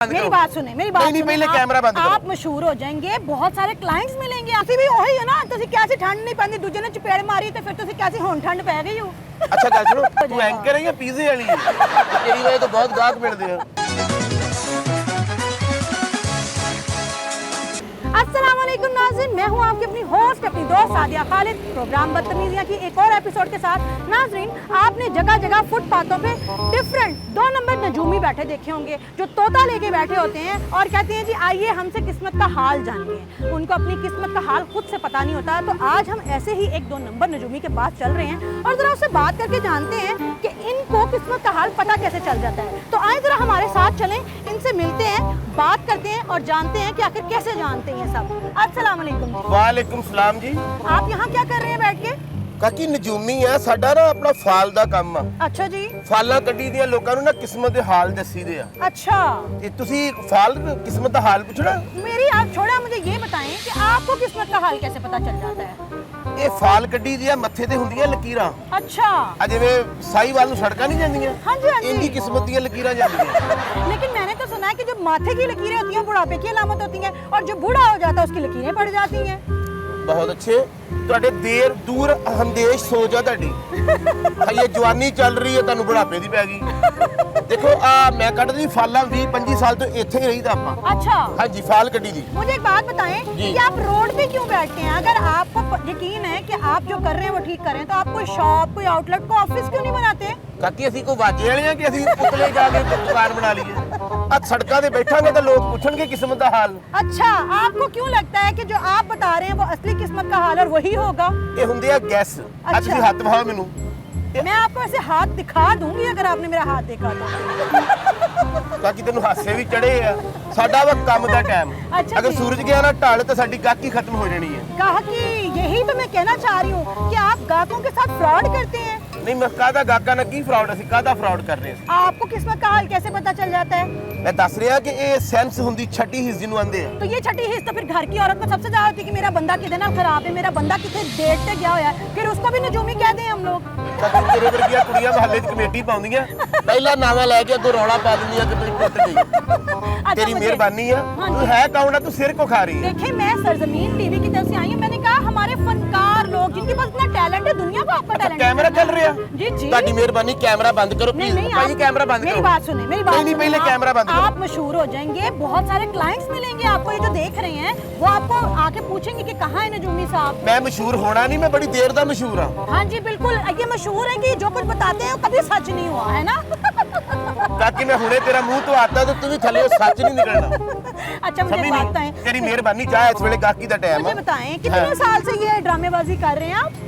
मेरी बात सुने, मेरी बात नहीं, पहले कैमरा बंद करो। आप मशहूर हो जाएंगे, बहुत सारे क्लाइंट्स मिलेंगे। ਅਸੀਂ ਵੀ ਉਹੀ ਹੈ ਨਾ, ਤੁਸੀਂ कैसे ठंड नहीं पैंदी, दूजे ने चपेड़ मारी ਤੇ ਫਿਰ ਤੁਸੀਂ कैसे ਹੁਣ ਠੰਡ ਪੈ ਗਈ ਹੋ। ਅੱਛਾ ਗੱਲ ਸੁਣੋ, ਤੂੰ ਐਂਕਰ ਹੈ ਜਾਂ ਪੀਜ਼ੇ ਵਾਲੀ ਹੈ? ਤੇਰੀ ਵਜ੍ਹਾ ਤੋਂ ਬਹੁਤ ਗਾਹਕ ਮਿਲਦੇ ਆ। अस्सलामुअलैकुम नाज़रीन, मैं हूं आपकी अपनी होस्ट, अपनी दोस्त सादिया खालिद। प्रोग्राम बदतमीजियां की एक और एपिसोड के साथ। नाज़रीन, आपने जगह जगह फुटपाथों पे डिफरेंट 2 नंबर नजूमी बैठे देखे होंगे, जो तोता लेके बैठे होते हैं और कहते हैं जी आइए हमसे किस्मत का हाल जानिए। उनको अपनी किस्मत का हाल खुद से पता नहीं होता। तो आज हम ऐसे ही एक 2 नंबर नजूमी के पास चल रहे हैं और ज़रा उससे बात करके जानते हैं कि इनको किस्मत का हाल पता कैसे चल जाता है। तो आए ज़रा हमारे साथ चलें, इनसे मिलते हैं, बात करते हैं और जानते हैं कि आखिर कैसे जानते हैं सब। अस्सलाम वालेकुम। ਵਾਲੇਕੁਮ ਸਲਾਮ ਜੀ। आप यहाँ क्या कर रहे हैं बैठ के? ਕਾਕੀ ਨਜੂਮੀ ਆ, ਸਾਡਾ ਨਾ ਆਪਣਾ ਫਾਲ ਦਾ ਕੰਮ ਆ। अच्छा जी। ਫਾਲਾਂ ਕੱਢੀ ਦੀਆਂ ਲੋਕਾਂ ਨੂੰ ਨਾ ਕਿਸਮਤ ਦੇ ਹਾਲ ਦੱਸੀਦੇ ਆ। अच्छा, ਤੇ ਤੁਸੀਂ ਫਾਲ ਕਿਸਮਤ ਦਾ ਹਾਲ ਪੁੱਛਣਾ? मेरी आप छोड़ा, मुझे ये बताएं कि आपको किस्मत का हाल कैसे पता चल जाता है? ਇਹ ਫਾਲ ਕੱਢੀ ਦੀਆਂ ਮੱਥੇ ਤੇ ਹੁੰਦੀਆਂ ਲਕੀਰਾਂ, अच्छा। ਆ ਜਿਵੇਂ ਸਾਈਵਾਲ ਨੂੰ ਸੜਕਾਂ ਨਹੀਂ ਜਾਂਦੀਆਂ, हाँ जी, हाँ ਇੰਦੀ जी। ਕਿਸਮਤ ਦੀਆਂ ਲਕੀਰਾਂ ਜਾਂਦੀਆਂ। लेकिन मैंने तो सुना है कि जो माथे की लकीरें होती हैं बुढ़ापे की अलामत होती हैं, और जो बूढ़ा हो जाता है उसकी लकीरें पड़ जाती हैं। ਬਹੁਤ ਅੱਛੇ, ਤੁਹਾਡੇ ਦੇਰ ਦੂਰ ਹੰਦੇਸ਼ ਸੋਚ ਆ ਤੁਹਾਡੀ। ਹਜੇ ਜਵਾਨੀ ਚੱਲ ਰਹੀ ਹੈ, ਤੁਹਾਨੂੰ ਬੁਢਾਪੇ ਦੀ ਪੈ ਗਈ। ਦੇਖੋ ਆ ਮੈਂ ਕੱਢਦੀ ਫਾਲਾਂ 20-25 ਸਾਲ ਤੋਂ ਇੱਥੇ ਹੀ ਰਹੀਦਾ ਆਪਾਂ। अच्छा, ਹਾਂਜੀ ਫਾਲ ਕੱਢੀ ਦੀ। मुझे एक बात बताएं जी। कि आप रोड पे क्यों बैठते हैं? अगर आपको यकीन है कि आप जो कर रहे हैं वो ठीक कर रहे हैं, तो आप कोई शॉप, कोई आउटलेट, को ऑफिस क्यों नहीं बनाते? ਕਾਕੀ ਅਸੀਂ ਕੋ ਵਾਜੇ ਵਾਲੇ ਆ ਕਿ ਅਸੀਂ ਉਤਲੇ ਜਾ ਕੇ ਦੁਕਾਨ ਬਣਾ ਲਈਏ? ਆ ਸੜਕਾਂ ਤੇ ਬੈਠਾਂਗੇ ਤਾਂ ਲੋਕ ਪੁੱਛਣਗੇ ਕਿਸਮਤ ਦਾ ਹਾਲ। अच्छा, आपको क्यों लगता है कि जो आप बता रहे हैं वो असली किस्मत का हाल और वही होगा? ਇਹ ਹੁੰਦੇ ਆ ਗੈਸ। ਅੱਜ ਤੁਸੀਂ ਹੱਥ ਵਹਾਓ ਮੈਨੂੰ। मैं आपको ऐसे हाथ दिखा दूंगी अगर आपने मेरा हाथ देखा तो। ਕਾਕੀ ਤੈਨੂੰ ਹਾਸੇ ਵੀ ਚੜੇ ਆ। ਸਾਡਾ ਵਾ ਕੰਮ ਦਾ ਟਾਈਮ। अच्छा ਅਗਰ जी। ਸੂਰਜ ਗਿਆ ਨਾ ਢਲ ਤਾਂ ਸਾਡੀ ਗਾਹਕੀ ਖਤਮ ਹੋ ਜਾਣੀ ਹੈ। गाहकी, यही तो मैं कहना चाह रही हूँ कि आप गाहकों के साथ फ्रॉड करते हैं। ਨਹੀਂ ਮੈਂ ਕਾਹਦਾ ਗਾਹਕਾਂ ਨਾਲ ਕੀ ਫਰਾਡ, ਅਸੀਂ ਕਾਹਦਾ ਫਰਾਡ ਕਰ ਰਹੇ ਹਾਂ? आपको किस्मत का हाल कैसे पता चल जाता है? ਮੈਂ ਦੱਸ ਰਿਹਾ ਕਿ ਇਹ ਸੈਂਸ ਹੁੰਦੀ ਛठी ਹਿੱਸ ਜਿਹਨੂੰ ਆਂਦੇ ਆ। तो ये छठी हिस्स तो फिर घर की औरत को सबसे ज्यादा होती है कि मेरा बंदा कितने ना खराब है, मेरा बंदा कितने डेट पे गया हुआ है, फिर उसको भी नजूमी कह दें हम लोग। ਤਾਂ ਤੇਰੇ ਵਰਗੀਆਂ ਕੁੜੀਆਂ ਮਹੱਲੇ 'ਚ ਕਮੇਟੀ ਪਾਉਂਦੀਆਂ, ਪਹਿਲਾਂ ਨਾਵਾਂ ਲੈ ਕੇ ਅੱਗੋਂ ਰੌਲਾ ਪਾ ਦਿੰਦੀਆਂ ਕਿ ਮੇਰੀ ਪੁੱਤ ਗਈ। अच्छा, ਤੇਰੀ मुझे- ਮਿਹਰਬਾਨੀ ਆ। हाँ ਤੂੰ जी। ਹੈ ਕੌਣ ਆ? ਤੂੰ ਸਿਰ ਕੋ ਖਾ ਰਹੀ ਹੈ? देखिए, मैं सरजमीन टीवी की तरफ से आई हूँ। मैंने कहा हमारे फनकार लोग जिनके पास इतना टैलेंट है, दुनिया को आपका टैलेंट कैमरा चल रहा? जी जी। ਤੁਹਾਡੀ ਮਿਹਰਬਾਨੀ, ਕੈਮਰਾ ਬੰਦ ਕਰੋ नहीं प्लीज। नहीं, ਭਾਈ ਕੈਮਰਾ ਬੰਦ मेरी ਕਰੋ। बात सुने, मेरी बात नहीं, सुने। पहले कैमरा बंद करो। आप मशहूर हो जाएंगे, बहुत सारे क्लाइंट्स मिलेंगे आपको, ये जो देख रहे हैं वो आपको आके पूछेंगे कि कहाँ है नजूमी साहब। ਮੈਂ ਮਸ਼ਹੂਰ ਹੋਣਾ ਨਹੀਂ, ਮੈਂ ਬੜੀ ਦੇਰ ਦਾ ਮਸ਼ਹੂਰ ਆ। हाँ जी बिल्कुल, ये मशहूर है कि जो कुछ बताते हैं वो कभी सच नहीं हुआ है ना। ਕਾਕੀ ਮੈਂ ਹੁਣੇ ਤੇਰਾ ਮੂੰਹ ਤੋਂ ਆਤਾ ਤਾਂ ਤੂੰ ਵੀ ਥੱਲੇ ਸੱਚ ਨਹੀਂ ਨਿਕਲਣਾ। अच्छा, मुझे ਸਮਝੀ बात ਨਹੀਂ? बताएं, ਤੇਰੀ ਮਿਹਰਬਾਨੀ, ਜਾ ਇਸ ਵੇਲੇ ਗਾਹਕੀ ਦਾ ਟਾਈਮ मुझे ਆ। बताएं कितने साल से ये ड्रामेबाजी कर रहे हैं आप?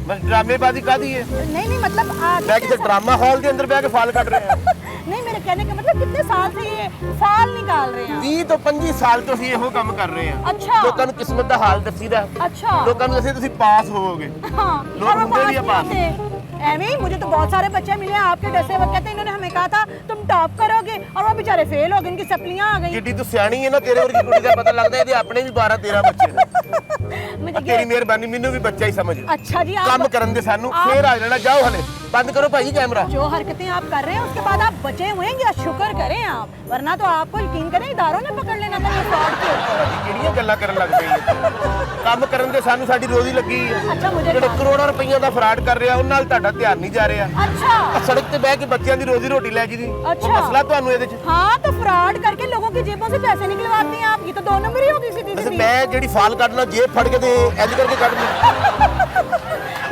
ਬਸ ਡਰਾਮੇਬਾਜ਼ੀ ਕਾਦੀ ਹੈ? नहीं नहीं, मतलब ਮੈਂ कितने ਕਿਸੇ साल- ਡਰਾਮਾ ਹਾਲ ਦੇ ਅੰਦਰ ਬਹਿ ਕੇ ਫਾਲ ਕੱਢ ਰਿਹਾ। नहीं, मेरे कहने का मतलब कितने साल से ये फाल निकाल रहे हैं आप? 20 ਤੋਂ 25 ਸਾਲ ਤੋਂ ਅਸੀਂ ਇਹੋ ਕੰਮ ਕਰ ਰਹੇ ਹਾਂ। अच्छा। ਲੋਕਾਂ ਨੂੰ ਕਿਸਮਤ ਦਾ ਹਾਲ ਦੱਸੀਦਾ। अच्छा। ਲੋਕਾਂ ਨੂੰ ਦੱਸੇ ਤੁਸੀਂ ਪਾਸ ਹੋਵੋਗੇ। हाँ, लोग और वो होंगे भी पास पास। नहीं होते। एਵੇਂ ही मुझे तो बहुत सारे बच्चे मिले हैं आपके डसे, वो कहते हैं इन्होंने हमें कहा था तुम टॉप करोगे और वो बेचारे फेल हो गए, इनकी सप्लियां आ गई। ਜਿੱਡੀ ਤੂੰ ਸਿਆਣੀ ਹੈ ਨਾ, ਤੇਰੇ ਵਰਗੀ ਕੁੜੀ ਦਾ ਪਤਾ ਲੱਗਦਾ ਇਹਦੇ ਆਪਣੇ ਵੀ 12-13 ਬੱਚੇ ਨੇ। मुझे ਤੇਰੀ ये- ਮਿਹਰਬਾਨੀ, ਮੈਨੂੰ ਵੀ ਬੱਚਾ ਹੀ ਸਮਝ। अच्छा जी, ਕੰਮ आप ਕਰਨ ਦੇ ਸਾਨੂੰ आप- ਫੇਰ ਆ ਜਾਣਾ। ਜਾਓ ਹਲੇ ਬੰਦ ਕਰੋ ਭਾਈ ਕੈਮਰਾ। जो हरकतें आप कर रहे हैं उसके बाद आप बचे हुए हैं, या शुक्र करें आप, वरना तो आपको यकीन करें इदारों ने पकड़ लेना था ये फ्रॉड के। ਕਿਹੜੀਆਂ ਗੱਲਾਂ ਕਰਨ ਲੱਗ ਪਈ ਹੈ? ਕੰਮ ਕਰਨ ਦੇ ਸਾਨੂੰ ਸਾਡੀ ਰੋਜ਼ੀ ਲੱਗੀ ਹੈ। ਅੱਛਾ, ਮੁਝੇ ਜਿਹੜੇ ਬਾਤ- ਕਰੋੜਾਂ ਰੁਪਈਆ ਦਾ ਫਰਾਡ ਕਰ ਰਿਹਾ ਉਹਨਾਂ ਨਾਲ ਤੁਹਾਡਾ ਧਿਆਨ ਨਹੀਂ ਜਾ ਰਿਹਾ। अच्छा ਆਹ ਸੜਕ ਤੇ ਬਹਿ ਕੇ ਬੱਚਿਆਂ ਦੀ ਰੋਜ਼ੀ ਰੋਟੀ ਲੈ ਜੀ ਦੀ अच्छा। ਮਸਲਾ ਤੁਹਾਨੂੰ ਇਹਦੇ 'ਚ। हाँ, तो फ्रॉड करके लोगों की जेबों से पैसे निकलवाते हैं आप, ये तो 2 नंबर ही होगी सीधी ਵੈਸੇ सीधी। ਮੈਂ ਜਿਹੜੀ ਫਾਲ ਕੱਢਣਾ ਜੇਬ ਫੜ ਕੇ ਤੇ ਇੰਜ ਕਰਕੇ ਕੱਢ ਲੂੰ।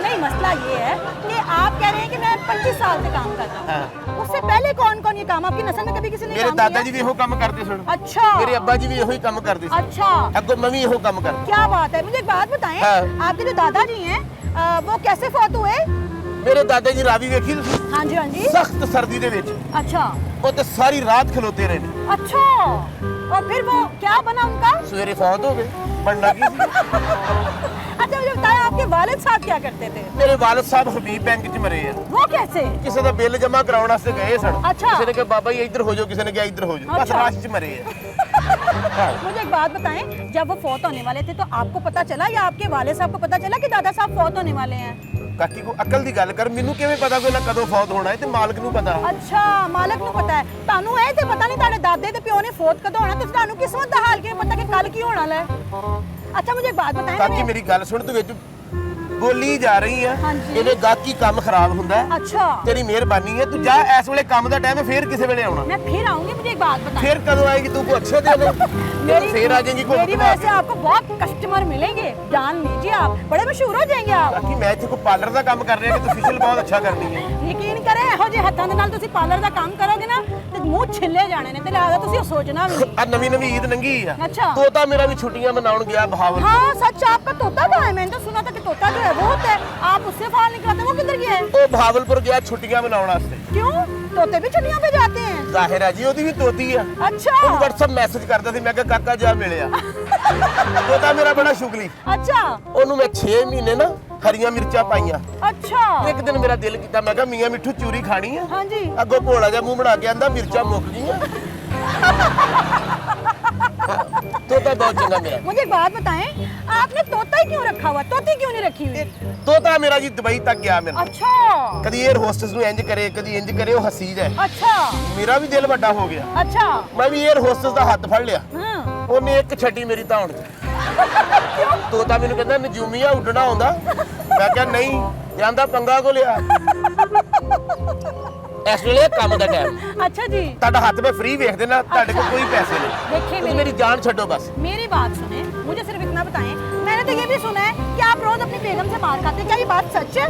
नहीं, मसला ये है कि आप कह रहे हैं कि मैं 25 साल से काम कर रहा हूँ। हाँ। उससे पहले कौन कौन ये काम आपकी नस्ल में कभी किसी ने ਮੇਰੇ काम ਦਾਦਾ किया? ਜੀ ਵੀ ਇਹੋ ਕੰਮ ਕਰਦੇ ਸਨ। अच्छा ਮੇਰੇ ਅੱਬਾ ਜੀ ਵੀ ਇਹੋ ਹੀ ਕੰਮ ਕਰਦੇ ਸੀ। अच्छा, ਅੱਗੋਂ ਮੈਂ ਵੀ ਇਹੋ ਕੰਮ ਕਰਦਾ। क्या बात है। मुझे एक बात बताएं, हाँ। आपके जो दादाजी हैं वो कैसे फौत हुए? ਮੇਰੇ ਦਾਦਾ ਜੀ ਰਾਵੀ ਵੇਖੀ ਤੁਸੀਂ? हाँ जी, हाँ जी। ਸਖਤ ਸਰਦੀ ਦੇ ਵਿੱਚ अच्छा ਉਹ ਤੇ ਸਾਰੀ ਰਾਤ ਖਲੋਤੇ ਰਹੇ ਨੇ। अच्छा, और फिर वो क्या बना उनका? ਸਵੇਰੇ ਫੌਤ ਹੋ ਗਏ। ਬਣਨਾ ਕੀ ਸੀ? अच्छा, मुझे बताएं आपके वालिद साहब क्या करते थे? ਮੇਰੇ ਵਾਲਦ ਸਾਹਿਬ ਹਬੀਬ ਬੈਂਕ 'ਚ ਮਰੇ ਆ। वो कैसे? ਕਿਸੇ ਦਾ ਬਿੱਲ ਜਮ੍ਹਾਂ ਕਰਾਉਣ ਵਾਸਤੇ ਗਏ ਸਨ। अच्छा। ਕਿਸੇ ਨੇ ਕਿਹਾ ਬਾਬਾ ਜੀ ਇੱਧਰ ਹੋ ਜਾਓ, ਕਿਸੇ ਨੇ ਕਿਹਾ ਇੱਧਰ ਹੋ ਜਾਓ। ਬਸ अच्छा। ਰਾਸ਼ 'ਚ ਮਰੇ ਆ। मुझे एक बात बताएं, जब वो फौत होने वाले थे तो आपको पता चला या आपके वालिद साहब को पता चला कि दादा साहब फौत होने वाले हैं? ਕਾਕੀ ਕੋ ਅਕਲ ਦੀ ਗੱਲ ਕਰ, ਮੈਨੂੰ ਕਿਵੇਂ ਪਤਾ ਕੋਈ ਨਾ ਕਦੋਂ ਫੌਤ ਹੋਣਾ ਹੈ ਤੇ ਮਾਲਕ ਨੂੰ ਪਤਾ। ਅੱਛਾ ਮਾਲਕ ਨੂੰ ਪਤਾ ਹੈ, ਤੁਹਾਨੂੰ ਇਹ ਤੇ ਪਤਾ ਨਹੀਂ ਤੁਹਾਡੇ ਦਾਦੇ ਤੇ ਪਿਓ ਨੇ ਫੌਤ ਕਦੋਂ ਹੋਣਾ, ਤੁਸੀਂ ਤੁਹਾਨੂੰ ਕਿਸਮਤ ਦਾ ਹਾਲ ਕਿਵੇਂ ਪਤਾ ਕਿ ਕੱਲ ਕੀ ਹੋਣਾ ਲੈ। अच्छा मुझे एक बात बताएं ਕਾਕੀ ਮੇਰੀ ਗੱਲ ਸੁਣ, ਤੂੰ ਵਿੱਚ ਬੋਲੀ ਜਾ ਰਹੀ ਆ, ਹਾਂਜੀ। ਇਹਦੇ ਗਾਕੀ ਕੰਮ ਖਰਾਬ ਹੁੰਦਾ ਹੈ। अच्छा ਤੇਰੀ ਮਿਹਰਬਾਨੀ ਹੈ, ਤੂੰ ਜਾ, ਇਸ ਵੇਲੇ ਕੰਮ ਦਾ ਟਾਈਮ ਹੈ, ਫੇਰ ਕਿਸੇ ਵੇਲੇ ਆਉਣਾ। मैं फिर आऊंगी, मुझे एक बात बताएं। फिर कਦੋਂ आएगी तू? को अच्छे दिन फिर आ जाएगी को मेरी वजह से आपको बहुत कस्टमर मिलेंगे, जान लीजिए आप बड़े मशहूर हो जाएंगे आप। ਬਾਕੀ ਮੈਂ ਇੱਥੇ ਕੋਈ ਪਾਰਲਰ ਦਾ ਕੰਮ ਕਰ ਰਿਹਾ ਕਿ ਤੂੰ ਫੇਸ਼ੀਅਲ ਬਹੁਤ ਅੱਛਾ ਕਰਨੀ ਹੈ। ਯਕੀਨ ਕਰੇ ਇਹੋ ਜਿਹੇ ਹੱਥਾਂ ਦੇ ਨਾਲ ਤੁਸੀਂ ਪਾਰਲਰ ਦਾ ਕੰਮ ਕਰੋਗੇ ਨਾ ਤੇ ਮੂੰਹ ਛਿੱਲੇ ਜਾਣੇ ਨੇ ਤੇ ਲਿਆਦਾ ਤੁਸੀਂ ਉਹ ਸੋਚਣਾ ਵੀ ਨਹੀਂ। ਆ ਨਵੀਂ ਈਦ ਲੰਗੀ ਆ, अच्छा। ਤੋਤਾ ਮੇਰਾ ਵੀ ਛੁੱਟੀਆਂ ਮਨਾਉਣ ਗਿਆ ਬਹਾਵਲ। हाँ सच आपका तोता कहाँ है? मैंने तो सुना था कि तोता जो है वो होता है, आप उससे फाल निकलाते, वो किधर गया है? ਉਹ ਬਹਾਵਲਪੁਰ ਗਿਆ ਛੁੱਟੀਆਂ ਮਨਾਉਣ ਵਾਸਤੇ। क्यों? तोते भी छुट्टियों पे जाते हैं? ਜ਼ਾਹਿਰ ਹੈ ਜੀ, ਉਹਦੀ ਵੀ ਤੋਤੀ ਆ। अच्छा ਉਹਨੂੰ WhatsApp ਮੈਸੇਜ ਕਰਦਾ ਸੀ, ਮੈਂ ਕਿਹਾ ਕਾਕਾ ਜਾ ਮਿਲਿਆ। ਤੋਤਾ ਮੇਰਾ ਬੜਾ ਸ਼ੁਗਲੀ। अच्छा ਉਹਨੂੰ ਮੈਂ 6 ਮਹੀਨੇ ਨਾ ਹਰੀਆਂ ਮਿਰਚਾਂ ਪਾਈਆਂ। अच्छा ਇੱਕ ਦਿਨ ਮੇਰਾ ਦਿਲ ਕੀਤਾ, ਮੈਂ ਕਿਹਾ ਮੀਆਂ ਮਿੱਠੂ ਚੂਰੀ ਖਾਣੀ ਆ। हाँ जी ਅੱਗੋਂ ਭੋਲਾ ਜਿਹਾ ਮੂੰਹ ਬਣਾ ਕੇ ਆਂਦਾ ਮਿਰਚਾਂ ਮੁੱਕ ਗਈਆਂ। ਤੋਤਾ ਬਹੁਤ ਚੰਗਾ ਮੇਰਾ। मुझे एक बात बताएं, आपने तोता ही क्यों रखा हुआ, तोती क्यों नहीं रखी हुई? ਤੋਤਾ ਮੇਰਾ ਜੀ ਦੁਬਈ ਤੱਕ ਗਿਆ ਮੇਰਾ। अच्छा ਕਦੀ 에ਅਰ ਹੋਸਟਸ ਨੂੰ ਇੰਜ ਕਰੇ, ਕਦੀ ਇੰਜ ਕਰੇ, ਉਹ ਹੱਸੀ ਜਾਏ। अच्छा ਮੇਰਾ ਵੀ ਦਿਲ ਵੱਡਾ ਹੋ ਗਿਆ। अच्छा ਮੈਂ ਵੀ 에ਅਰ ਹੋਸਟਸ ਦਾ ਹੱਥ ਫੜ ਲਿਆ, हाँ ਉਹਨੇ ਇੱਕ ਛੱਡੀ ਮੇਰੀ ਧੌਣ 'ਚ। ਤੋਤਾ ਮੈਨੂੰ ਕਹਿੰਦਾ ਨਜੂਮੀਆ ਉੱਡਣਾ ਆਉਂਦਾ? ਮੈਂ ਕਿਹਾ ਨਹੀਂ, ਜਾਂਦਾ ਪੰਗਾ ਕੋ ਲਿਆ। ਇਸ ਵੇਲੇ ਕੰਮ ਦਾ ਟਾਈਮ, अच्छा जी ਤੁਹਾਡਾ ਹੱਥ ਮੈਂ ਫ੍ਰੀ ਵੇਖ ਦੇਣਾ, ਤੁਹਾਡੇ ਕੋਲ ਕੋਈ ਪੈਸੇ ਨਹੀਂ। देखिए ਤੁਸੀਂ ਮੇਰੀ ਜਾਨ ਛੱਡੋ ਬਸ। मेरी बात सुने, मुझे सिर्फ इतना बताएं, मैंने तो ये भी सुना है कि आप रोज अपनी बेगम से मार खाते हैं, क्या ये बात सच है?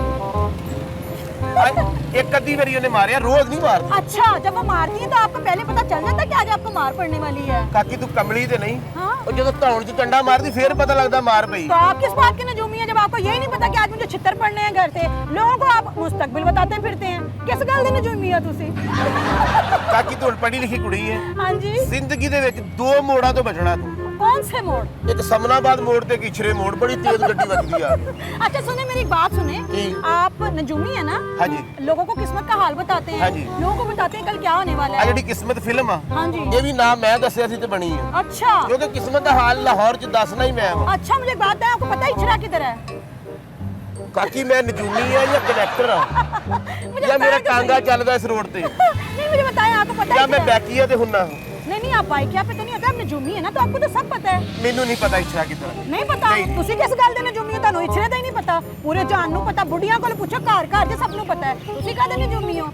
ਇੱਕ ਅੱਧੀ ਵਾਰੀ ਉਹਨੇ ਮਾਰਿਆ, ਰੋਜ਼ ਨਹੀਂ ਮਾਰਦੀ। अच्छा जब वो मारती है तो आपको पहले पता चल जाता है कि आज आपको मार पड़ने वाली है? ਕਾਕੀ ਤੂੰ ਕਮਲੀ ਤੇ ਨਹੀਂ, हाँ ਉਹ ਜਦੋਂ ਧੌਣ 'ਚ ਕੰਡਾ ਮਾਰਦੀ ਫੇਰ ਪਤਾ ਲੱਗਦਾ ਮਾਰ ਪਈ। तो आप किस बात के नजूमी है जब आपको यही नहीं पता कि आज मुझे छितर पड़ने हैं घर से? लोगों को आप मुस्तकबिल बताते फिरते हैं, किस गल दी नजूमी है तुसी? ਕਾਕੀ ਤੂੰ ਪੜ੍ਹੀ ਲਿਖੀ ਕੁੜੀ ਹੈ, हाँ जी ਜ਼ਿੰਦਗੀ ਦੇ ਵਿੱਚ ਦੋ ਮੋੜਾਂ ਤੋਂ ਬਚਣਾ ਤੂੰ। कौन से मोड़? ਇੱਕ ਸਮਨਾਬਾਦ ਮੋੜ ਤੇ ਕਿਛਰੇ ਮੋੜ, ਬੜੀ ਤੇਜ਼ ਗੱਡੀ ਵੱਜਦੀ ਆ। अच्छा सुने मेरी एक बात सुने, जी। आप नजूमी है ना, हाँ जी। लोगों को किस्मत का हाल बताते हैं, हाँ जी। लोगों को बताते हैं कल क्या होने वाला ਆ है। ਜਿਹੜੀ ਕਿਸਮਤ ਫਿਲਮ ਆ, हाँ जी ਇਹ ਵੀ ਨਾਮ ਮੈਂ ਦੱਸਿਆ ਸੀ ਤੇ ਬਣੀ ਆ, अच्छा ਕਿਉਂਕਿ ਕਿਸਮਤ ਦਾ ਹਾਲ ਲਾਹੌਰ 'ਚ ਦੱਸਣਾ ਹੀ ਮੈਂ ਵਾਂ। अच्छा मुझे एक बात है, आपको पता है इचरा किधर है? ਕਾਕੀ ਮੈਂ ਨਜੂਮੀ ਆ ਜਾਂ ਕਨੈਕਟਰ ਆ मुझे ਜਾਂ ਮੇਰਾ बताया तो ਟਾਂਗਾ सही। ਚੱਲਦਾ ਇਸ ਰੋਡ ਤੇ, नहीं मुझे बताया, आपको पता ਜਾਂ है ਮੈਂ इचरा? ਬੈਕੀਆ ਤੇ ਹੁੰਨਾ। नहीं नहीं आप बाइक पे तो नहीं होता, आप नजूमी है ना, तो आपको तो सब पता है। ਮੈਨੂੰ ਨਹੀਂ ਪਤਾ ਇੱਛਾ ਕਿੱਧਰ। नहीं पता नहीं। ਤੁਸੀਂ ਕਿਸ ਗੱਲ ਦੇ ਨਜੂਮੀ ਹੋ? ਤੁਹਾਨੂੰ ਇਚਰੇ ਦਾ ਹੀ ਨਹੀਂ ਪਤਾ, ਪੂਰੇ ਜਾਨ ਨੂੰ ਪਤਾ, ਬੁੱਢੀਆਂ ਕੋਲ ਪੁੱਛੋ, ਘਰ ਘਰ ਦੇ ਸਭ ਨੂੰ ਪਤਾ ਹੈ ਤੁਸੀਂ ਕਾਹਦੇ ਨਜੂਮੀ ਹੋ।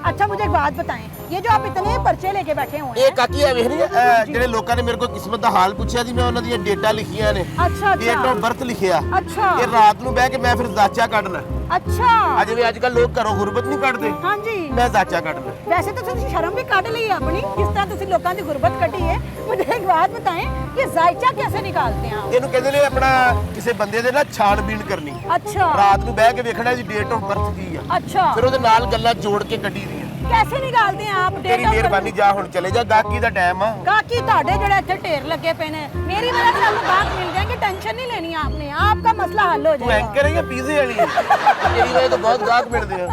अच्छा मुझे एक बात बताएं, ये जो आप इतने पर्चे लेके बैठे हुए ਇਹ हैं, ਕਾਕੀ ਆ ਵੇਖ ਰਹੀ ਆ, ਜਿਹੜੇ ਲੋਕਾਂ ਨੇ ਮੇਰੇ ਕੋਲ ਕਿਸਮਤ ਦਾ ਹਾਲ ਪੁੱਛਿਆ ਸੀ, ਮੈਂ ਉਹਨਾਂ ਦੀਆਂ ਡੇਟਾ ਲਿਖੀਆਂ ਨੇ, अच्छा ਡੇਟ ਆਫ अच्छा ਬਰਥ ਲਿਖਿਆ। अच्छा ਇਹ ਰਾਤ ਨੂੰ ਬਹਿ ਕੇ ਮੈਂ ਫਿਰ ਜ਼ਾਚਾ ਕੱਢਣਾ। अच्छा ਅੱਜ ਵੀ ਅੱਜ ਕੱਲ ਲੋਕ ਘਰੋਂ ਗੁਰਬਤ ਨਹੀਂ ਕੱਢਦੇ, हाँ जी ਮੈਂ ਜ਼ਾਚਾ ਕੱਢਣਾ। वैसे तो तुम शर्म भी काट ली है अपनी, किस तरह तुम लोगों की गुर्बत कटी है। मुझे एक बात बताएं, ये जायचा कैसे निकालते हैं आप? ਇਹਨੂੰ ਕਹਿੰਦੇ ਨੇ ਆਪਣਾ ਕਿਸੇ ਬੰਦੇ ਦੇ ਨਾਲ ਛਾਣਬੀਣ ਕਰਨੀ। अच्छा ਰਾਤ ਨੂੰ ਬਹਿ ਕੇ ਵੇਖਣਾ ਇਹਦੀ ਡੇਟ ਆਫ ਬਰਥ ਕੀ ਆ, अच्छा ਫਿਰ ਉਹਦੇ ਨਾਲ ਗੱਲਾਂ ਜੋੜ ਕੇ ਕੱਢੀ ਦੀਆਂ। कैसे निकालते हैं आप? ਤੇਰੀ ਮਿਹਰਬਾਨੀ, ਜਾ ਹੁਣ ਚਲੇ ਜਾ, ਗਾਹਕੀ ਦਾ ਟਾਈਮ ਆ। काकी ਤੁਹਾਡੇ ਜਿਹੜੇ ਇੱਥੇ ਢੇਰ ਲੱਗੇ ਪਏ ਨੇ, ਮੇਰੀ ਵਜ੍ਹਾ से आपको बात मिल जाएंगे, टेंशन नहीं लेनी आपने, आपका मसला हल हो ਤੂੰ जाएगा। ਐਂਕਰ ਹੈ ਜਾਂ ਪੀਜ਼ੇ ਵਾਲੀ ਹੈ? ਤੇਰੀ ਵਜ੍ਹਾ ਤੋਂ ਬਹੁਤ ਗਾਹਕ ਮਿਲਦੇ ਆ।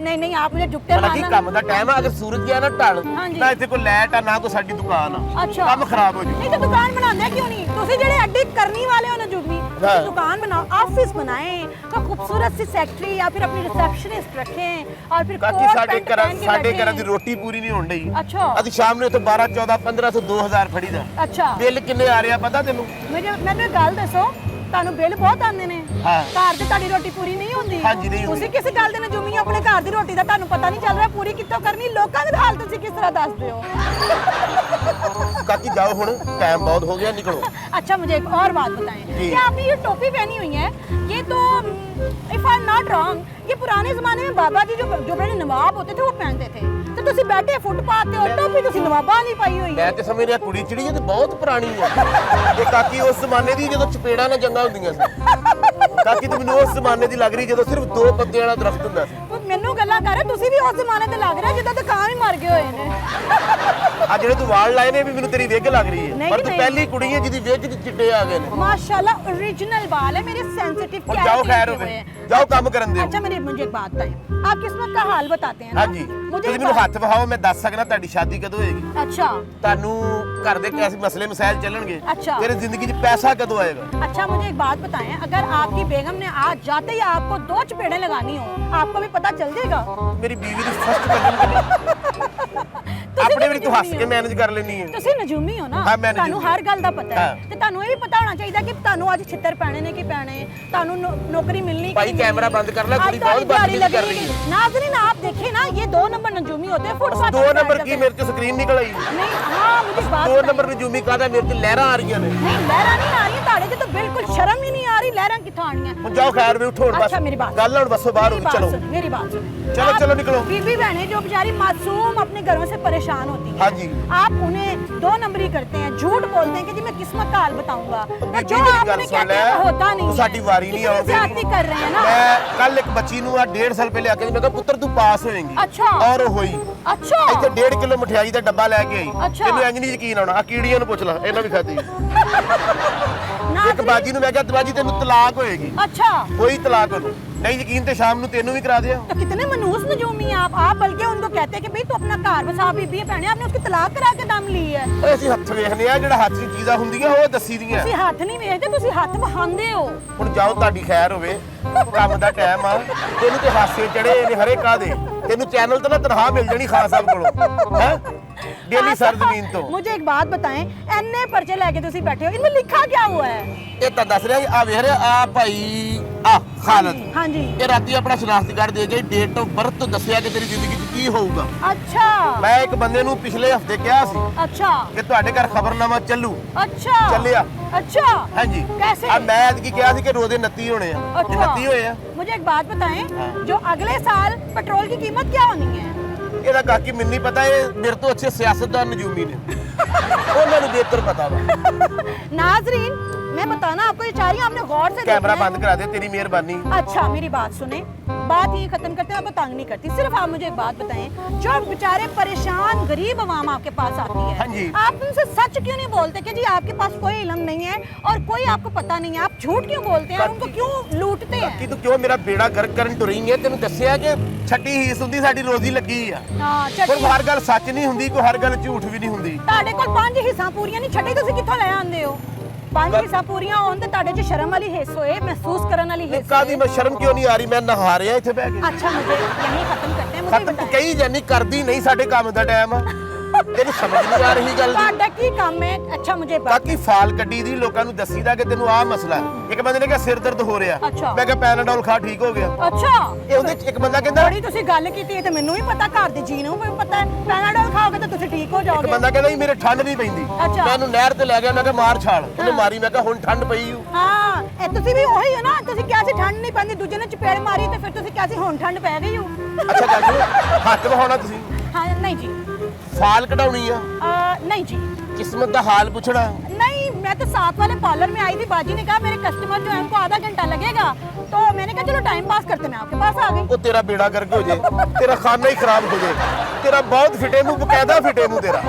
नहीं नहीं आप मुझे झुकते ਹਾਲਾਂਕਿ मारना ਕੰਮ ਦਾ ਟਾਈਮ ਆ, ਅਗਰ ਸੂਰਜ ਗਿਆ ਨਾ ਢਲ, ਹਾਂਜੀ। ਨਾ ਇੱਥੇ ਕੋਈ ਲਾਈਟ ਆ ਨਾ ਕੋਈ ਸਾਡੀ ਦੁਕਾਨ ਆ, अच्छा ਕੰਮ ਖਰਾਬ ਹੋ नहीं ਜੂ। तो दुकान बनाते क्यों नहीं? ਤੁਸੀਂ ਜਿਹੜੇ ਅੱਡੀ ਕਰਨੀ ਵਾਲੇ ਹੋ ਨਜੂਮੀ, हाँ। दुकान बनाओ, ऑफिस बनाएं, तो खूबसूरत सी सेक्रेटरी या फिर अपनी रिसेप्शनिस्ट रखें, और फिर ਕਾਕੀ कोट ਸਾਡੇ पैंट ਘਰਾਂ पहन के ਸਾਡੇ बैठें। ਘਰਾਂ ਦੀ ਰੋਟੀ ਪੂਰੀ ਨਹੀਂ ਹੋਣ ਡਈ। अच्छा ਅਸੀਂ ਸ਼ਾਮ ਨੂੰ ਇੱਥੇ 12 14 1500 2000 ਫੜੀਦਾ। अच्छा ਬਿੱਲ ਕਿੰਨੇ ਆ ਰਿਹਾ ਪਤਾ ਤੈਨੂੰ? ਮੈਨੂੰ ਇੱਕ ਗੱਲ ਦੱਸੋ, ਤੁਹਾਨੂੰ ਬਿੱਲ ਬਹੁਤ ਆਉਂਦੇ ਨੇ, ਹਾਂ। ਘਰ ਤੇ ਤੁਹਾਡੀ ਰੋਟੀ ਪੂਰੀ ਨਹੀਂ ਹੁੰਦੀ? ਹਾਂਜੀ, ਨਹੀਂ ਹੁੰਦੀ। ਤੁਸੀਂ ਕਿਸੇ ਗੱਲ ਦੇ ਨਜੂਮੀ ਹੋ, ਆਪਣੇ ਘਰ ਦੀ ਰੋਟੀ ਦਾ ਤੁਹਾਨੂੰ ਪਤਾ ਨਹੀਂ ਚੱਲ ਰਿਹਾ ਪੂਰੀ ਕਿੱਥੋਂ ਕਰਨੀ, ਲੋਕਾਂ ਦੇ ਹਾਲ ਤੁਸੀਂ ਕਿਸ ਤਰ੍ਹਾਂ ਦੱਸਦੇ ਹੋ? ਕਾਕੀ ਜਾਓ ਹੁਣ, ਟਾਈਮ ਬਹੁਤ ਹੋ ਗਿਆ, ਨਿਕਲੋ। अच्छा मुझे एक और बात बताएं, जी। कि आपने ये टोपी पहनी हुई है, ये तो if I am not wrong, ये पुराने जमाने में बाबा जी जो बड़े नवाब होते थे वो पहनते थे, तो तुसी बैठे फुटपाथ ਤੇ और टोपी तुसी नवाबा नहीं पाई हुई है। ਮੈਂ ਤੇ ਸਮਝ ਰਿਹਾ ਕੁੜੀ ਚਿੜੀ ਹੈ ਤੇ ਬਹੁਤ ਪੁਰਾਣੀ ਹੈ। ਇਹ ਕਾਕੀ ਉਸ ਜ਼ਮਾਨੇ ਦੀ ਜਦੋਂ ਚਪੇੜਾਂ ਨਾਲ ਜੰਗਾਂ ਹੁੰਦੀਆਂ ਸੀ। ਕਾਕੀ ਤੂੰ ਮੈਨੂੰ ਉਸ ਜ਼ਮਾਨੇ ਦੀ ਲੱਗ ਰਹੀ ਜਦੋਂ ਸਿਰਫ 2 ਪੱਤਿਆਂ ਵਾਲਾ ਦਰਖਤ ਹੁੰਦਾ ਸੀ। ਉਹ ਮੈਨੂੰ ਗੱਲਾਂ ਕਰ ਰਿਹਾ, ਤੁਸੀਂ ਵੀ ਉਸ ਜ਼ਮਾਨੇ ਤੇ ਲੱਗ ਰਿਹਾ ਜਿੱਦਾਂ ਤੇ ਕਾਂ ਹੀ ਮਰ ਗਏ ਹੋਏ ਨੇ। ਆ ਜਿਹੜੇ ਤੂੰ ਵਾਲ ਲਾਏ ਨੇ ਵੀ ਮੈਨੂੰ ਤੇਰੀ ਵਿਗ ਲੱਗ ਰਹੀ ਹੈ, ਨਹੀਂ, ਪਰ ਤੂੰ ਨਹੀਂ। ਪਹਿਲੀ ਕੁੜੀ ਹੈ ਜਿਹਦੀ ਵਿਗ 'ਚ ਚਿੱਟੇ ਆ ਗਏ ਨੇ। माशाल्लाह ओरिजिनल बाल है मेरे, सेंसिटिव और जाओ खैर हो गई। ਜਾਓ ਕੰਮ ਕਰਨ ਦਿਓ। अच्छा मुझे एक बात बताएं, आप किस्मत का हाल बताते हैं ना? ਹਾਂਜੀ मुझे ਤੁਸੀਂ एक ਮੈਨੂੰ बात- ਹੱਥ ਵਹਾਓ, ਮੈਂ ਦੱਸ ਸਕਣਾ ਤੁਹਾਡੀ ਸ਼ਾਦੀ ਕਦੋਂ ਹੋਏਗੀ, अच्छा ਤੁਹਾਨੂੰ ਘਰ ਦੇ ਕੈਸੇ ਮਸਲੇ ਮਸਾਇਲ ਚੱਲਣਗੇ, ਅੱਛਾ। ਤੇਰੇ ਜ਼ਿੰਦਗੀ 'ਚ ਪੈਸਾ ਕਦੋਂ ਆਏਗਾ। अच्छा मुझे एक बात बताएं, अगर आपकी बेगम ने आज जाते ही आपको 2 चपेड़े लगानी हो, आपको भी पता चल जाएगा? ਮੇਰੀ ਬੀਵੀ ਦੀ ਫਸਟ ਕਰਨੀ ਆਪਣੇ ਵੀ ਤੂੰ ਹੱਸ ਕੇ ਮੈਨੇਜ ਕਰ ਲੈਣੀ ਹੈ। ਤੁਸੀਂ ਨਜੂਮੀ ਹੋ ਨਾ, ਹਾਂ, ਮੈਂ ਤੁਹਾਨੂੰ ਨਜੂਮੀ। ਹਰ ਗੱਲ ਦਾ ਪਤਾ ਹੈ ਹਾਂ। ਤੇ ਤੁਹਾਨੂੰ ਇਹ ਵੀ ਪਤਾ ਹੋਣਾ ਚਾਹੀਦਾ ਕਿ ਤੁਹਾਨੂੰ ਅੱਜ ਛਿੱਤਰ ਪੈਣੇ ਨੇ ਕਿ ਪੈਣੇ, ਤੁਹਾਨੂੰ ਨੌਕਰੀ मिलनी कि भाई, नहीं कैमरा मिलनी। बंद कर ले, आज कुड़ी तो बहुत दिहाड़ी बदतमीजी कर लगेगी। रही है। नाज़रीन आप देखिए ना, ये 2 नंबर नजूमी होते हैं फुटपाथ 2 पे ਨੰਬਰ बैठ ਕੀ जाते ਮੇਰੇ 'ਚ ਸਕਰੀਨ ਨਿਕਲ ਆਈ। हैं। नहीं हाँ मुझे बात 2 बताइए। ਨੰਬਰ ਨਜੂਮੀ ਕਾਹਦਾ ਮੇਰੇ 'ਚ ਲਹਿਰਾਂ ਆ ਰਹੀਆਂ ਨੇ। नहीं लहरा नहीं आ रही ताड़े तो बिल्कुल शर्म ही नहीं आ रही, लहरा कितों आनी है? ਹੁਣ ਜਾਓ ਖੈਰ ਵੀ ਉਠੋ ਹੁਣ बस अच्छा मेरी बात ਗੱਲ ਹੁਣ ਬੱਸੋਂ ਬਾਹਰ मेरी ਹੋ बात ਚਲੋ। सुनो, मेरी बात सुनो। चलो, आप चलो, निकलो। बीबी बहनें जो बेचारी मासूम अपने घरों से परेशान होती हैं, हाँ जी। आप उन्हें 2 नंबरी करते हैं, झूठ बोलते हैं कि जी मैं किस्मत का हाल बताऊंगा, और ਬੀਬੀ जो ਮੇਰੀ आप ਗੱਲ उन्हें ਸੁਣ कहते ਲੈ, हैं वो होता नहीं ਤੂੰ है। ਸਾਡੀ ਵਾਰੀ ਨਹੀਂ कितनी ਆਉਂਦੀ। ज्यादती कर रहे हैं ना। ਮੈਂ ਕੱਲ ਇੱਕ ਬੱਚੀ ਨੂੰ ਆ 1.5 ਸਾਲ ਪਹਿਲੇ ਆਖਿਆ ਸੀ, ਮੈਂ ਕਿਹਾ ਪੁੱਤਰ ਤੂੰ ਪਾਸ ਹੋਏਂਗੀ। ਅੱਛਾ। ਔਰ ਉਹ ਹੋਈ। अच्छा ਇੱਥੇ 1.5 ਕਿਲੋ ਮਠਿਆਈ ਦਾ ਡੱਬਾ ਲੈ ਕੇ ਆਈ। ਅੱਛਾ। ਤੈਨੂੰ ਇੰਜ ਨਹੀਂ ਯਕੀਨ ਆਉਣਾ, ਆ ਕੀੜੀਆਂ ਨੂੰ ਪੁੱਛ ਲੈ, ਇਹਨਾਂ ਵੀ ਖਾਧੀ। ਇੱਕ नाज़रीन- ਬਾਜੀ ਨੂੰ ਮੈਂ ਕਿਹਾ ਬਾਜੀ ਤੈਨੂੰ ਤਲਾਕ ਹੋਏਗੀ, अच्छा ਕੋਈ ਤਲਾਕ ਉਹਨੂੰ ਨਹੀਂ ਯਕੀਨ ਤੇ ਸ਼ਾਮ ਨੂੰ ਤੈਨੂੰ ਵੀ ਕਰਾ ਦਿਆ। तो कितने मनूस नजूमी हैं आप बल्कि उनको कहते हैं कि भाई तू अपना घर बसा, बीबी भैने आपने उसकी तलाक करा के दम ली है। ਓਏ ਅਸੀਂ ਹੱਥ ਵੇਖਨੇ ਆ, ਜਿਹੜਾ ਹੱਥ 'ਚ ਚੀਜ਼ਾਂ ਹੁੰਦੀਆਂ ਉਹ ਦੱਸੀ ਦੀਆਂ। ਤੁਸੀਂ ਹੱਥ ਨਹੀਂ ਵੇਖਦੇ, ਤੁਸੀਂ ਹੱਥ ਵਹਾਉਂਦੇ ਹੋ। ਹੁਣ ਜਾਓ ਤੁਹਾਡੀ ਖੈਰ ਹੋਵੇ, ਕੰਮ ਦਾ ਟਾਈਮ ਆ। ਤੈਨੂੰ ਤੇ ਹਾਸੇ ਚੜੇ ਨੇ ਹਰੇ ਕਾਦੇ, ਤੈਨੂੰ ਚੈਨਲ ਤੇ ਨਾ ਤਨਖਾਹ ਮਿਲ ਜਾਣੀ ਖਾਨ ਸਾਹਿਬ ਕੋਲੋਂ ਹੈ ਡੇਲੀ ਸਰਜ਼ਮੀਨ ਤੋਂ। मुझे एक बात बताएं, एने पर्चे लेके ਤੁਸੀਂ बैठे हो, इनमें लिखा क्या हुआ है? ਇਹ ਤਾਂ ਦੱਸ ਰਿਹਾ ਆ ਵੇਖ ਰਿਹਾ ਆ ਭਾਈ ਆ ਖਾਲਦ हाँ जी। ਇਹ ਰਾਤੀ ਆਪਣਾ ਸ਼ਨਾਖਤੀ ਕਾਰਡ ਦੇ ਗਈ, ਡੇਟ ਆਫ ਬਰਥ ਤੋਂ ਦੱਸਿਆ ਕਿ ਤੇਰੀ ਜ਼ਿੰਦਗੀ 'ਚ ਕੀ ਹੋਊਗਾ। अच्छा ਮੈਂ ਇੱਕ ਬੰਦੇ ਨੂੰ ਪਿਛਲੇ ਹਫਤੇ ਕਿਹਾ ਸੀ अच्छा ਕਿ ਤੁਹਾਡੇ ਘਰ ਖਬਰਨਾਮਾ ਚੱਲੂ, अच्छा ਚੱਲਿਆ। अच्छा ਹਾਂਜੀ कैसे? ਆ ਮੈਂ ਐਤਕੀ ਕਿਹਾ ਸੀ ਕਿ ਰੋਜ਼ੇ 29 ਹੋਣੇ ਆ, ਇਹ 29 ਹੋਏ ਆ। मुझे एक बात बताएं, हाँ। जो अगले साल पेट्रोल की कीमत क्या होनी है? ਇਹਦਾ ਕਾਕੀ ਮੈਨੂੰ ਨਹੀਂ ਪਤਾ, ਇਹ ਮੇਰੇ ਤੋਂ ਅੱਛੇ ਸਿਆਸਤਦਾਨ ਨਜੂਮੀ ਨੇ, ਉਹਨਾਂ ਨੂੰ ਬਿਹਤਰ ਪਤਾ ਵਾ। नाजरीन मैं बताना आपको ये चाह रही हूँ, आपने गौर से कैमरा देखना है। बंद करा दे, तेरी मेहरबानी। अच्छा मेरी बात सुने, बात ये खत्म करते हैं, आपको तंग नहीं करती, सिर्फ आप मुझे एक बात बताएं, जो बेचारे परेशान गरीब अवाम आपके पास आती है, हाँ जी। आप उनसे सच क्यों नहीं बोलते कि जी आपके पास कोई इल्म नहीं है और कोई आपको पता नहीं है, आप झूठ क्यों बोलते हैं, उनको क्यों लूटते ਕਿ हैं? ਤੂੰ ਕਿਉਂ ਮੇਰਾ ਬੇੜਾ ਗਰਕ ਕਰਨ ਟੁਰੀ ਹੈ? ਤੈਨੂੰ ਦੱਸਿਆ ਕਿ ਛੱਡੀ ਹੀਸ ਹੁੰਦੀ, ਸਾਡੀ ਰੋਜ਼ੀ ਲੱਗੀ ਆ। ਹਾਂ ਪਰ ਚੱਟੀ ਹਰ ਗੱਲ ਸੱਚ ਨਹੀਂ ਹੁੰਦੀ, ਕੋਈ ਹਰ ਗੱਲ ਝੂਠ ਵੀ ਨਹੀਂ ਹੁੰਦੀ। ਤੁਹਾਡੇ ਕੋਲ 5 ਹਿੱਸਾ ਪੂਰੀਆਂ ਨਹੀਂ ਛੱਡੀ, ਤੁਸੀਂ ਕਿੱਥੋਂ ਲੈ ਆਉਂਦੇ ਹੋ? 5 ਹਿੱਸਾ ਪੂਰੀਆਂ ਹੋਣ ਤੇ ਤੁਹਾਡੇ 'ਚ ਸ਼ਰਮ ਵਾਲੀ ਹਿੱਸ ਹੋਏ, ਮਹਿਸੂਸ ਕਰਨ ਵਾਲੀ ਹਿੱਸ ਕਾਦੀ ਮੈਂ ਸ਼ਰਮ ਕਿਉਂ ਨਹੀਂ ਆ ਰਹੀ? ਮੈਂ ਨਹਾ ਰਿਹਾ ਇੱਥੇ ਬਹਿ ਕੇ। अच्छा मुझे यही खत्म करते हैं, मुझे ਖਤਮ ਤੂੰ बताएं ਕਹੀ ਜਾਨੀ, ਕਰਦੀ ਨਹੀਂ, ਸਾਡੇ ਕੰਮ ਦਾ ਟਾਈਮ ਆ। ਤੈਨੂੰ ਸਮਝ ਨਹੀਂ ਆ ਰਹੀ ਗੱਲ ਦੀ। ਤੁਹਾਡਾ ਕੀ ਕੰਮ ਹੈ? ਅੱਛਾ ਮੁਝੇ ਬਾਤ ਬਾਕੀ ਫਾਲ ਕੱਢੀ ਦੀ ਲੋਕਾਂ ਨੂੰ ਦੱਸੀਦਾ ਕਿ ਤੈਨੂੰ ਆਹ ਮਸਲਾ ਹੈ। ਇੱਕ ਬੰਦੇ ਨੇ ਕਿਹਾ ਸਿਰ ਦਰਦ ਹੋ ਰਿਹਾ, ਅੱਛਾ। ਮੈਂ ਕਿਹਾ ਪੈਨਾਡੋਲ ਖਾ ਠੀਕ ਹੋ ਗਿਆ। ਅੱਛਾ ਇਹ ਉਹਦੇ ਚ ਇੱਕ ਬੰਦਾ ਕਹਿੰਦਾ, ਬੜੀ ਤੁਸੀਂ ਗੱਲ ਕੀਤੀ ਹੈ ਤੇ ਮੈਨੂੰ ਵੀ ਪਤਾ, ਘਰ ਦੇ ਜੀ ਨੂੰ ਵੀ ਪਤਾ ਹੈ, ਪੈਨਾਡੋਲ ਖਾਓਗੇ ਤਾਂ ਤੁਸੀਂ ਠੀਕ ਹੋ ਇੱਕ ਜਾਓਗੇ। ਬੰਦਾ ਕਹਿੰਦਾ ਜੀ ਮੇਰੇ ਠੰਡ ਨਹੀਂ ਪੈਂਦੀ, ਅੱਛਾ। ਮੈਂ ਇਹਨੂੰ ਨਹਿਰ ਤੇ ਲੈ ਗਿਆ, ਮੈਂ ਕਿਹਾ ਮਾਰ ਛਾਲ, ਉਹਨੇ ਮਾਰੀ, ਮੈਂ ਕਿਹਾ ਹੁਣ ਠੰਡ ਪਈ ਊ। ਹਾਂ ਇਹ ਤੁਸੀਂ ਵੀ ਉਹੀ ਹੋ ਨਾ, ਤੁਸੀਂ ਕਿਹਾ ਸੀ ਠੰਡ ਨਹੀਂ ਪੈਂਦੀ, ਦੂਜੇ ਨੇ ਚਪੇੜ ਮਾਰੀ ਤੇ ਫਿਰ ਤੁਸੀਂ ਕਿਹਾ ਸੀ ਹੁਣ ਠੰਡ ਪੈ ਗਈ ਹੋ। ਅੱਛਾ ਗੱਲ ਸੁਣੋ, ਹੱਥ ਵਹਾਉਣਾ ਤੁਸੀਂ, ਹਾਂ ਨਹੀਂ ਜੀ, ਫਾਲ ਕਢਾਉਣੀ ਆ, नहीं जी, किस्मत का हाल पूछना। नहीं मैं तो साथ वाले पार्लर में आई थी, बाजी ने कहा मेरे कस्टमर जो है उनको आधा घंटा लगेगा, तो मैंने कहा चलो टाइम पास करते, मैं आपके पास आ गई। वो तेरा बेड़ा गर्क हो जाए, तेरा खाना ही खराब हो जाए, तेरा बहुत फिटे मुंह, बकायदा फिटे मुंह तेरा।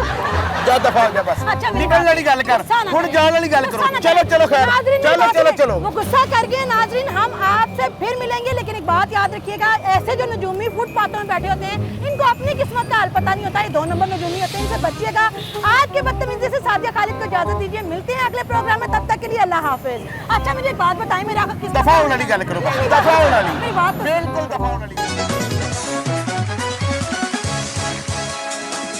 जा दफा हो जा बस, अच्छा मेरी निकलने बात- वाली गल कर, गुस्सा ना हुण करें। जाने वाली गल करो। गुस्सा ना चलो करें। चलो खैर, नाज़रीन, चलो मेरी चलो बात चलो। वो गुस्सा कर गए नाजरीन, हम आपसे फिर मिलेंगे, लेकिन एक बात याद रखिएगा, ऐसे जो नजूमी फुटपाथों में बैठे होते हैं, इनको अपनी किस्मत का हाल पता नहीं होता, ये 2 नंबर नजूमी होते हैं, इनसे बचिएगा। आज के बदतमीजी से सादिया खालिद को इजाजत दीजिए, मिलते हैं अगले प्रोग्राम में, तब तक के लिए अल्लाह हाफिज। अच्छा मुझे एक बात बताएं, मेरा दफा होने वाली गल करो, बस दफा होने वाली, मेरी बात तो- बिल्कुल दफा होने वाली।